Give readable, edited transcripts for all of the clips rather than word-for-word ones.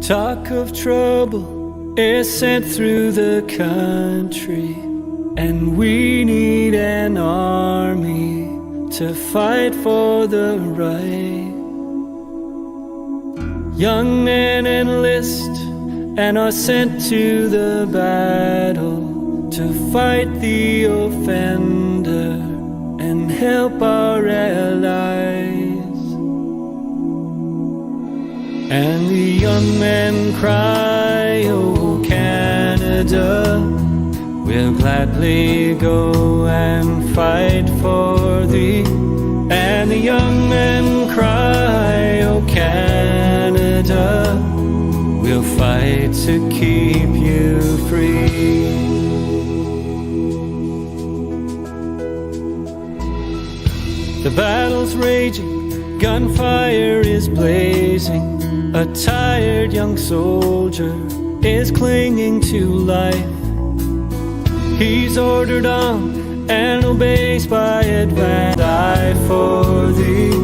Talk of trouble is sent through the country, and we need an army to fight for the right. Young men enlist and are sent to the battle to fight the offender and help our allies. And the young men cry, "Oh Canada, we'll gladly go and fight for thee." And the young men cry, "Oh Canada, we'll fight to keep you free." The battle's raging, gunfire is blazing. A tired young soldier is clinging to life. He's ordered on and obeys by advance. Die for thee.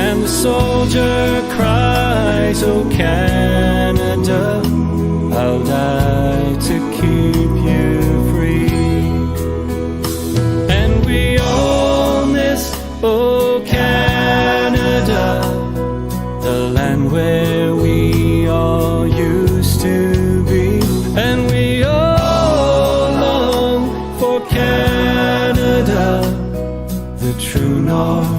And the soldier cries, "Oh Canada, I'll die to keep you free." And we all miss, oh Canada, the land where we all used to be. And we all long for Canada, the true north,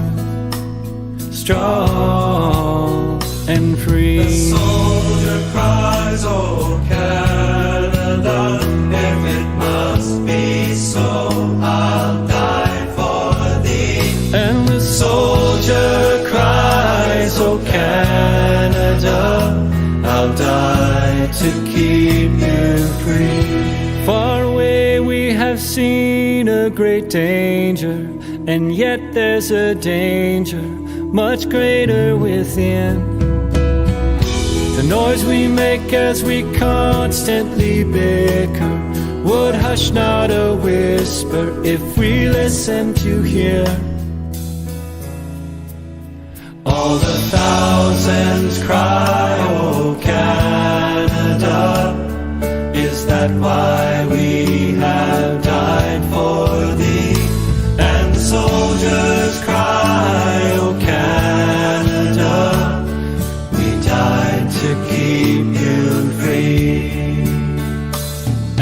strong and free. The soldier cries, "Oh Canada, if it must be so, I'll die for thee." And the soldier cries, "Oh Canada, I'll die to keep you free." Far away we have seen a great danger, and yet there's a danger much greater within. The noise we make as we constantly bicker would hush not a whisper if we listen to hear. All the thousands cry, "Oh Canada, is that why we have died for thee?" And the soldiers cry, "Oh Canada, we died to keep you free."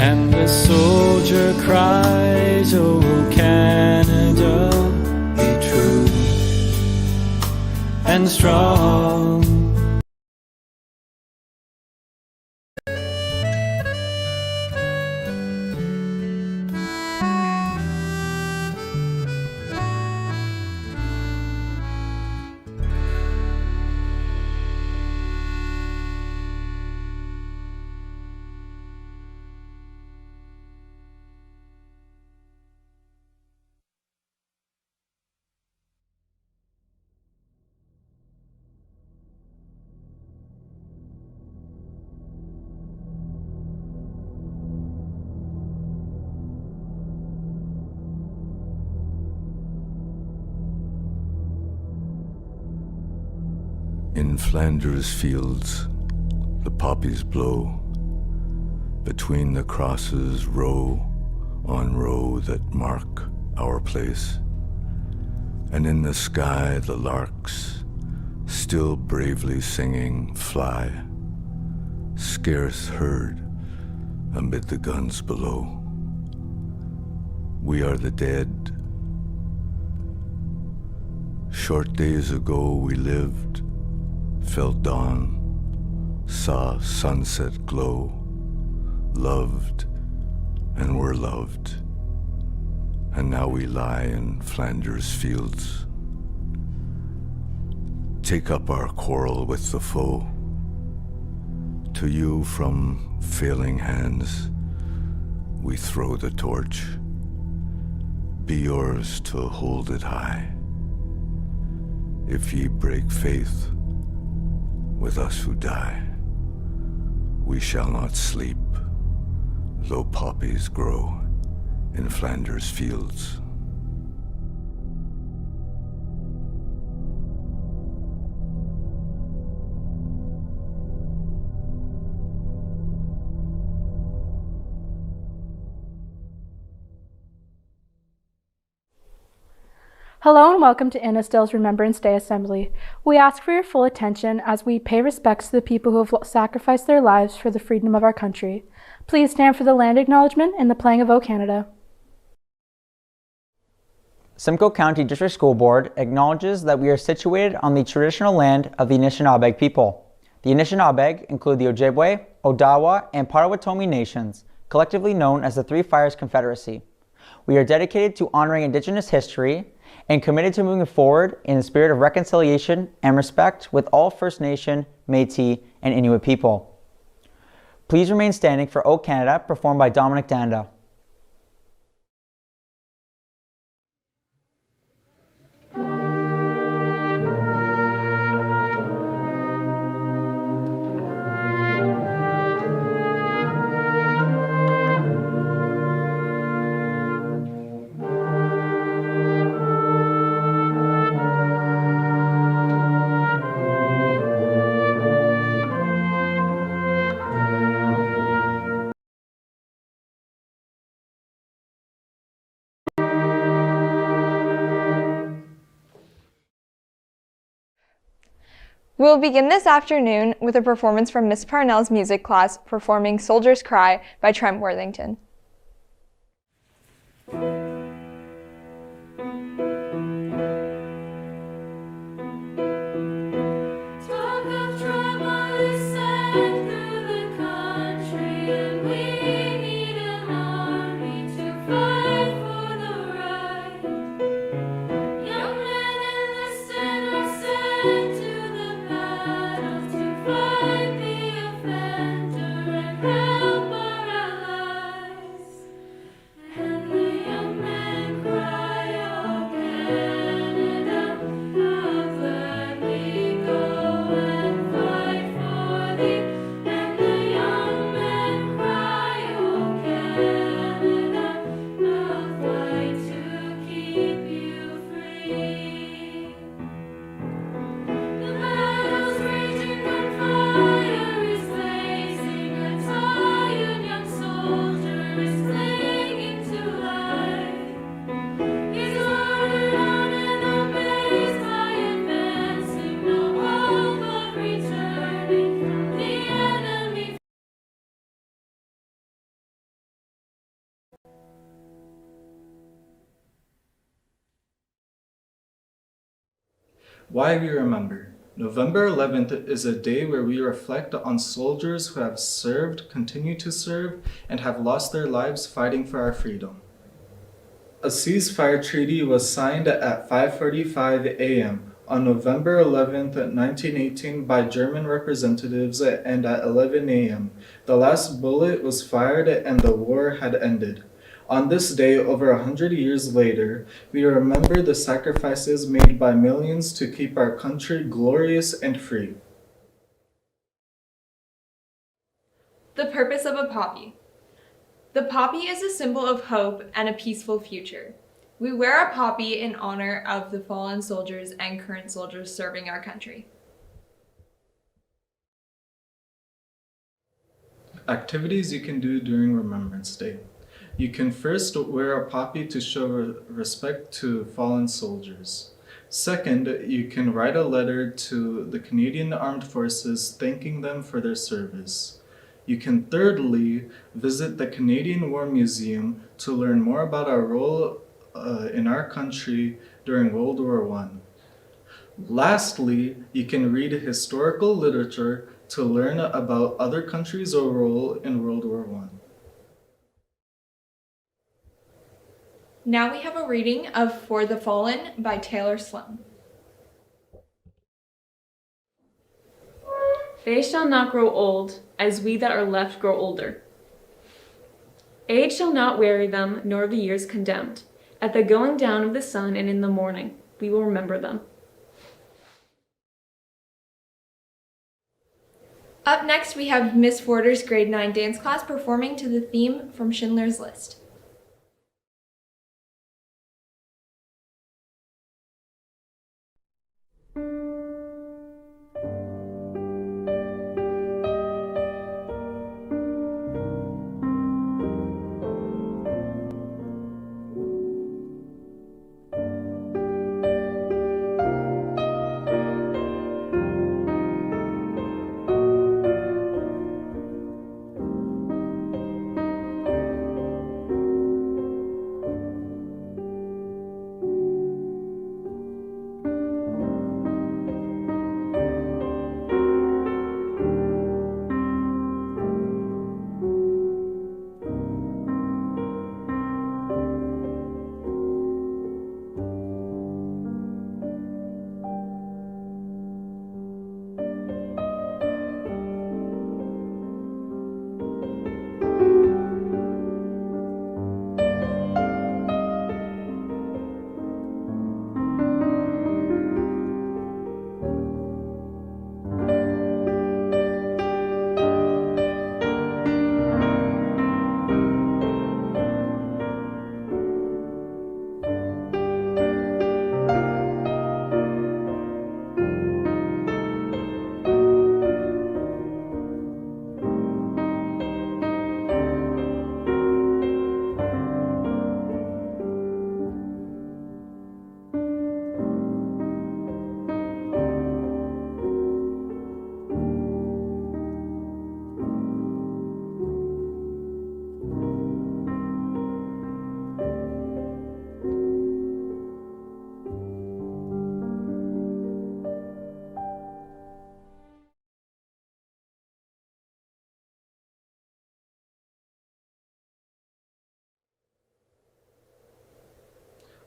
And the soldier cries, "Oh Canada, be true and strong." In Flanders fields, the poppies blow between the crosses, row on row that mark our place. And in the sky, the larks, still bravely singing, fly, scarce heard amid the guns below. We are the dead. Short days ago we lived, felt dawn, saw sunset glow, loved and were loved, and now we lie in Flanders fields. Take up our quarrel with the foe. To you from failing hands we throw the torch. Be yours to hold it high. If ye break faith with us who die, we shall not sleep, though poppies grow in Flanders fields. Hello and welcome to Innisdale's Remembrance Day Assembly. We ask for your full attention as we pay respects to the people who have sacrificed their lives for the freedom of our country. Please stand for the land acknowledgement and the playing of O Canada. Simcoe County District School Board acknowledges that we are situated on the traditional land of the Anishinaabe people. The Anishinaabe include the Ojibwe, Odawa, and Potawatomi nations, collectively known as the Three Fires Confederacy. We are dedicated to honoring Indigenous history and committed to moving forward in the spirit of reconciliation and respect with all First Nation, Métis, and Inuit people. Please remain standing for O Canada, performed by Dominic Danda. We'll begin this afternoon with a performance from Miss Parnell's music class performing Soldier's Cry by Trent Worthington. Why we remember. November 11th is a day where we reflect on soldiers who have served, continue to serve, and have lost their lives fighting for our freedom. A ceasefire treaty was signed at 5:45 a.m. on November 11th, 1918 by German representatives, and at 11 a.m. the last bullet was fired and the war had ended. On this day, over 100 years later, we remember the sacrifices made by millions to keep our country glorious and free. The purpose of a poppy. The poppy is a symbol of hope and a peaceful future. We wear a poppy in honor of the fallen soldiers and current soldiers serving our country. Activities you can do during Remembrance Day. You can first wear a poppy to show respect to fallen soldiers. Second, you can write a letter to the Canadian Armed Forces thanking them for their service. You can thirdly visit the Canadian War Museum to learn more about our role in our country during World War I. Lastly, you can read historical literature to learn about other countries' role in World War I. Now we have a reading of For the Fallen by Taylor Sloan. They shall not grow old, as we that are left grow older. Age shall not weary them, nor the years condemned. At the going down of the sun and in the morning, we will remember them. Up next, we have Miss Forder's grade 9 dance class performing to the theme from Schindler's List.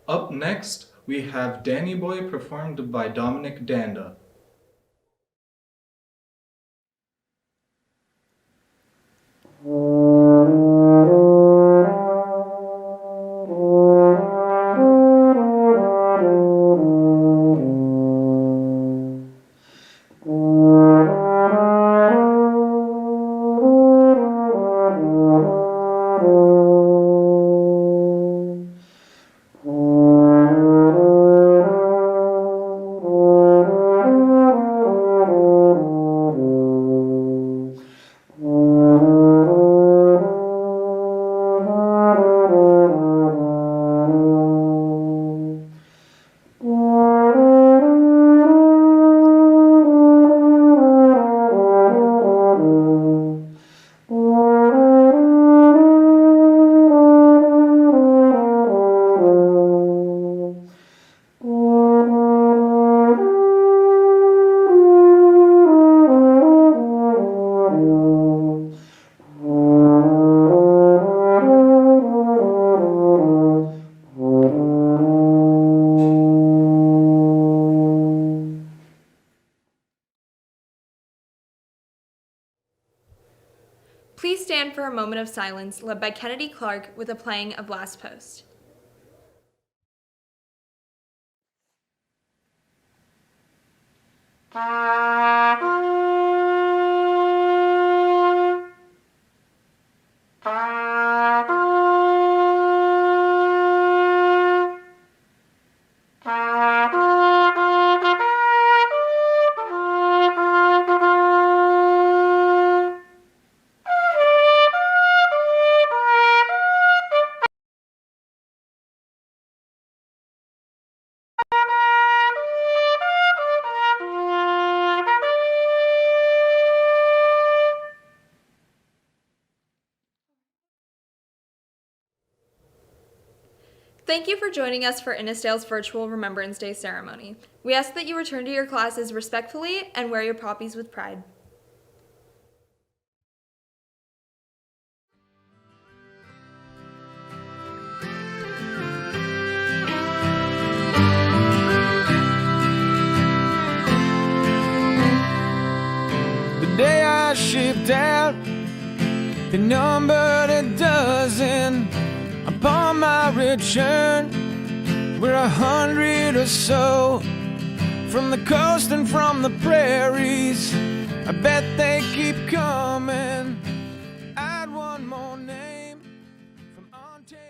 Up next, we have Danny Boy performed by Dominic Danda. Please stand for a moment of silence led by Kennedy Clark with a playing of Last Post. Thank you for joining us for Innisdale's virtual Remembrance Day ceremony. We ask that you return to your classes respectfully and wear your poppies with pride. The day I shipped out, they numbered a dozen. Upon my return, we're 100 or so, from the coast and from the prairies. I bet they keep coming. Add one more name from Ontario.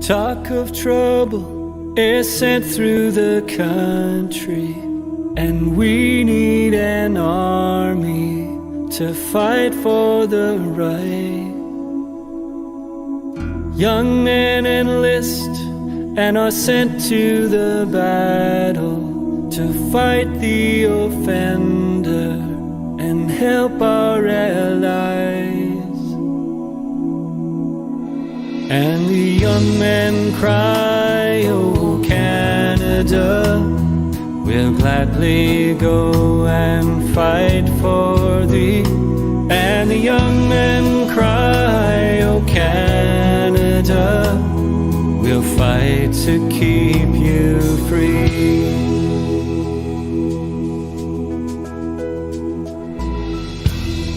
Talk of trouble is sent through the country, and we need an army to fight for the right. Young men enlist and are sent to the battle to fight the offender and help our allies. And the young men cry, "Oh, Canada, we'll gladly go and fight for thee." And the young men cry, "Oh, Canada, we'll fight to keep you free."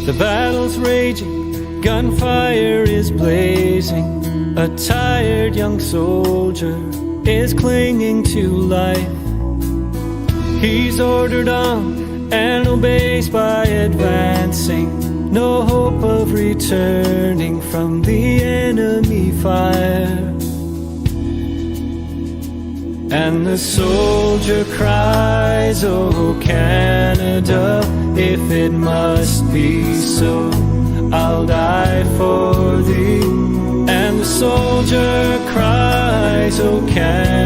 The battle's raging, gunfire is blazing. A tired young soldier is clinging to life. He's ordered on and obeys by advancing. No hope of returning from the enemy fire. And the soldier cries, "Oh, Canada, if it must be so, I'll die for thee." And the soldier cries, "Oh, Canada,